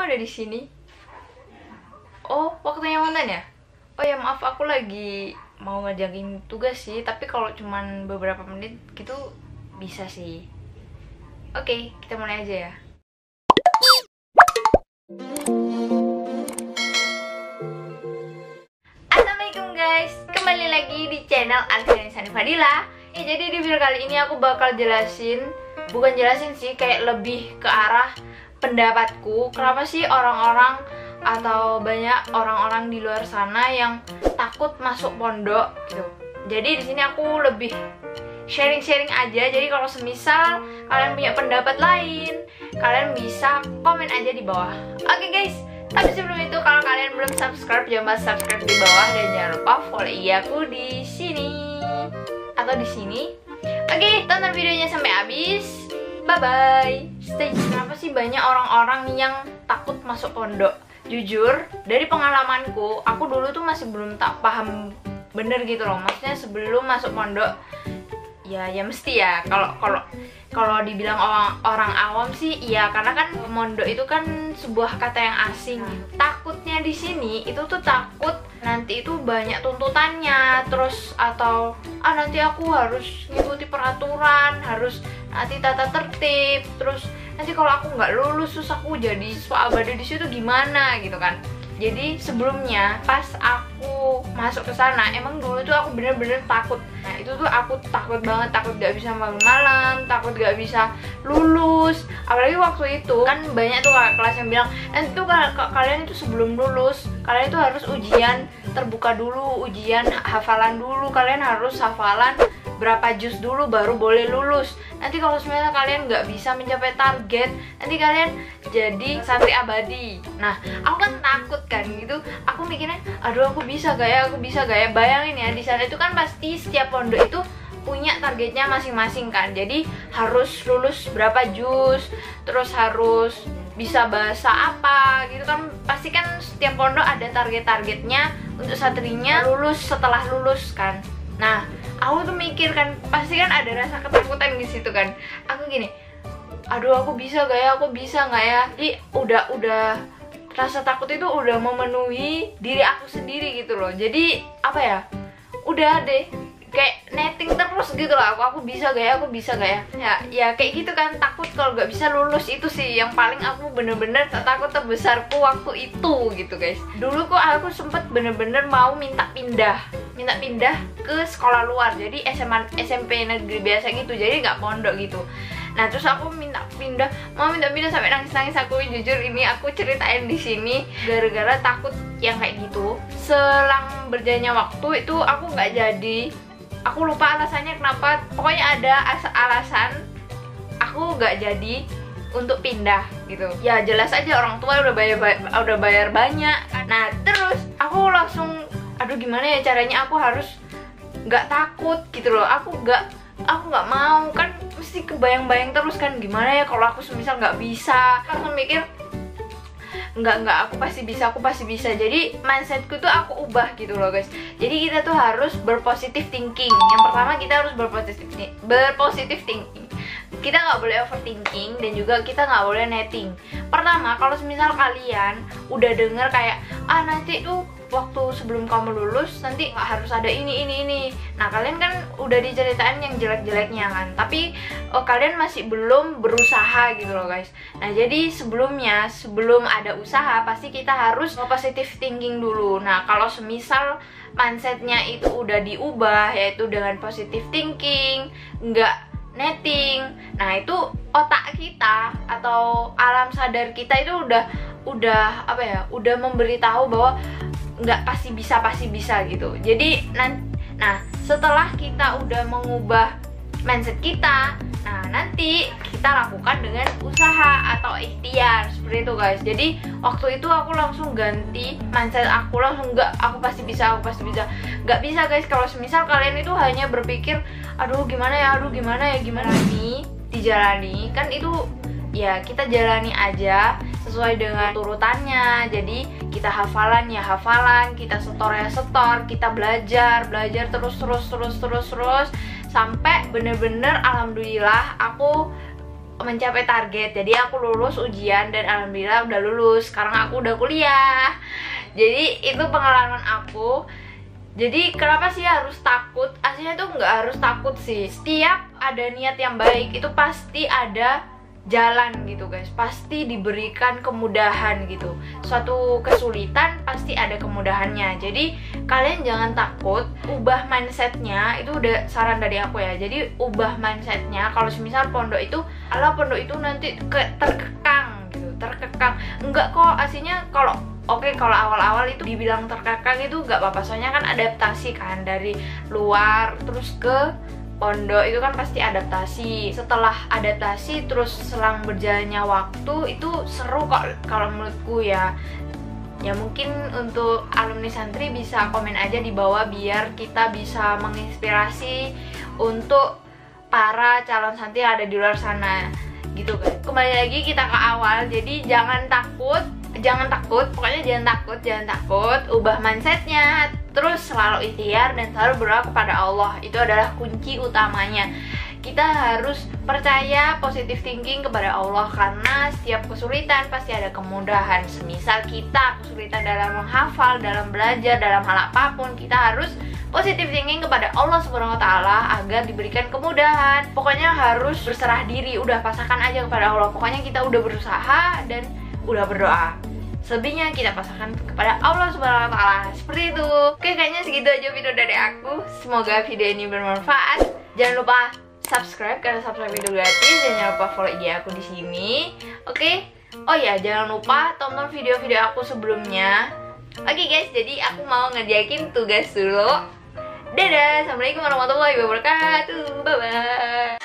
ada di sini? Oh, waktunya nonton ya? Oh ya maaf, aku lagi mau ngerjain tugas sih. Tapi kalau cuman beberapa menit gitu bisa sih. Oke, kita mulai aja ya. Assalamualaikum guys, kembali lagi di channel Alfiani Sani Fadila. Ya, jadi di video kali ini aku bakal bukan jelasin sih, kayak lebih ke arah pendapatku. Kenapa sih orang-orang atau banyak orang-orang di luar sana yang takut masuk pondok gitu. Jadi di sini aku lebih sharing-sharing aja. Jadi kalau semisal kalian punya pendapat lain, kalian bisa komen aja di bawah. Oke guys, tapi sebelum itu kalau kalian belum subscribe, jangan lupa subscribe di bawah dan jangan lupa follow aku di sini atau di sini. Oke, tonton videonya sampai habis. Bye bye. Stay. Kenapa sih banyak orang-orang yang takut masuk pondok? Jujur, dari pengalamanku, aku dulu tuh masih belum tak paham bener gitu loh. Maksudnya sebelum masuk pondok, ya mesti ya. Kalau dibilang orang awam sih, iya, karena kan pondok itu kan sebuah kata yang asing. Takutnya di sini itu tuh takut nanti itu banyak tuntutannya, terus atau nanti aku harus ngikuti peraturan, harus nanti tata tertib, terus nanti kalau aku nggak lulus terus aku jadi siswa abadi di situ gimana gitu kan. Jadi sebelumnya pas aku masuk ke sana, emang dulu tuh aku bener-bener takut. Nah itu tuh aku takut banget, takut gak bisa bangun malam, takut gak bisa lulus. Apalagi waktu itu kan banyak tuh kakak kelas yang bilang, nanti tuh kalian itu sebelum lulus, kalian itu harus ujian terbuka dulu, ujian hafalan dulu, kalian harus hafalan berapa juz dulu baru boleh lulus. Nanti kalau sebenarnya kalian nggak bisa mencapai target, nanti kalian jadi santri abadi. Nah, aku kan takut kan gitu. Aku mikirnya, aduh aku bisa gak ya, aku bisa gak ya. Bayangin ya, di sana itu kan pasti setiap pondok itu punya targetnya masing-masing kan. Jadi harus lulus berapa juz, terus harus bisa bahasa apa gitu kan. Pasti kan setiap pondok ada target-targetnya untuk santrinya lulus setelah lulus kan. Nah, aku tuh mikir kan, pasti kan ada rasa ketakutan di situ kan. Aku gini, aduh aku bisa gak ya, aku bisa gak ya. Jadi udah rasa takut itu udah memenuhi diri aku sendiri gitu loh. Jadi apa ya, udah deh kayak netting terus gitu loh. Aku bisa gak ya, aku bisa gak ya. Ya kayak gitu kan, takut kalau gak bisa lulus. Itu sih yang paling aku bener-bener takut terbesarku waktu itu gitu guys. Dulu kok aku sempet bener-bener mau minta pindah ke sekolah luar. Jadi SMP negeri biasa gitu, jadi nggak pondok gitu. Nah terus aku mau minta pindah sampai nangis-nangis. Aku jujur, ini aku ceritain di sini gara-gara takut yang kayak gitu. Selang berjalannya waktu itu aku nggak jadi. Aku lupa alasannya kenapa. Pokoknya ada alasan aku nggak jadi untuk pindah gitu. Ya jelas aja orang tua udah bayar banyak. Nah terus aku langsung, aduh gimana ya caranya aku harus nggak takut gitu loh. Aku nggak mau kan, mesti kebayang-bayang terus kan, gimana ya kalau aku semisal nggak bisa. Langsung mikir nggak, aku pasti bisa. Jadi mindsetku tuh aku ubah gitu loh guys. Jadi kita tuh harus berpositif thinking. Yang pertama kita harus berpositif thinking. Kita nggak boleh overthinking dan juga kita nggak boleh netting. Pertama, kalau misal kalian udah denger kayak nanti tuh waktu sebelum kamu lulus nanti harus ada ini. Nah kalian kan udah diceritain yang jelek-jeleknya kan, tapi kalian masih belum berusaha gitu loh guys. Nah jadi sebelum ada usaha pasti kita harus positive thinking dulu. Nah kalau semisal mindsetnya itu udah diubah, yaitu dengan positive thinking, nggak netting, nah itu otak kita atau alam sadar kita itu udah apa ya, udah memberitahu bahwa nggak pasti bisa gitu. Jadi nah setelah kita udah mengubah mindset kita, nah nanti kita lakukan dengan usaha atau ikhtiar seperti itu guys. Jadi waktu itu aku langsung ganti mindset aku, langsung aku pasti bisa. Nggak bisa guys kalau semisal kalian itu hanya berpikir aduh gimana nih dijalani kan. Itu ya kita jalani aja sesuai dengan turutannya. Jadi kita hafalan, kita setor, kita belajar terus sampai bener-bener alhamdulillah aku mencapai target. Jadi aku lulus ujian dan alhamdulillah udah lulus. Sekarang aku udah kuliah. Jadi itu pengalaman aku. Jadi kenapa sih harus takut? Aslinya tuh nggak harus takut sih. Setiap ada niat yang baik itu pasti ada jalan gitu guys, pasti diberikan kemudahan gitu. Suatu kesulitan pasti ada kemudahannya. Jadi kalian jangan takut, ubah mindsetnya. Itu udah saran dari aku ya. Jadi ubah mindsetnya. Kalau misal pondok itu, pondok itu nanti terkekang gitu, terkekang. Enggak kok, aslinya kalau kalau awal-awal itu dibilang terkekang itu nggak apa-apa. Soalnya kan adaptasi kan dari luar terus ke pondok itu kan pasti adaptasi. Setelah adaptasi terus selang berjalannya waktu itu seru kok kalau menurutku ya. Ya mungkin untuk alumni santri bisa komen aja di bawah biar kita bisa menginspirasi untuk para calon santri yang ada di luar sana gitu kan. Kembali lagi kita ke awal. Jadi jangan takut, pokoknya jangan takut, ubah mindsetnya, terus selalu ikhtiar dan selalu berdoa kepada Allah. Itu adalah kunci utamanya. Kita harus percaya positive thinking kepada Allah, karena setiap kesulitan pasti ada kemudahan. Semisal kita kesulitan dalam menghafal, dalam belajar, dalam hal apapun, kita harus positive thinking kepada Allah Subhanahu wa Ta'ala agar diberikan kemudahan. Pokoknya harus berserah diri, udah pasrahkan aja kepada Allah. Pokoknya kita udah berusaha dan udah berdoa, selebihnya kita pasrahkan kepada Allah Subhanahu wa Ta'ala. Seperti itu. Oke, kayaknya segitu aja video dari aku. Semoga video ini bermanfaat. Jangan lupa subscribe karena subscribe itu gratis, dan jangan lupa follow IG aku di sini. Oke. Oh ya, jangan lupa tonton video-video aku sebelumnya. Oke guys, jadi aku mau ngerjain tugas dulu. Dadah, assalamualaikum warahmatullahi wabarakatuh. Bye bye.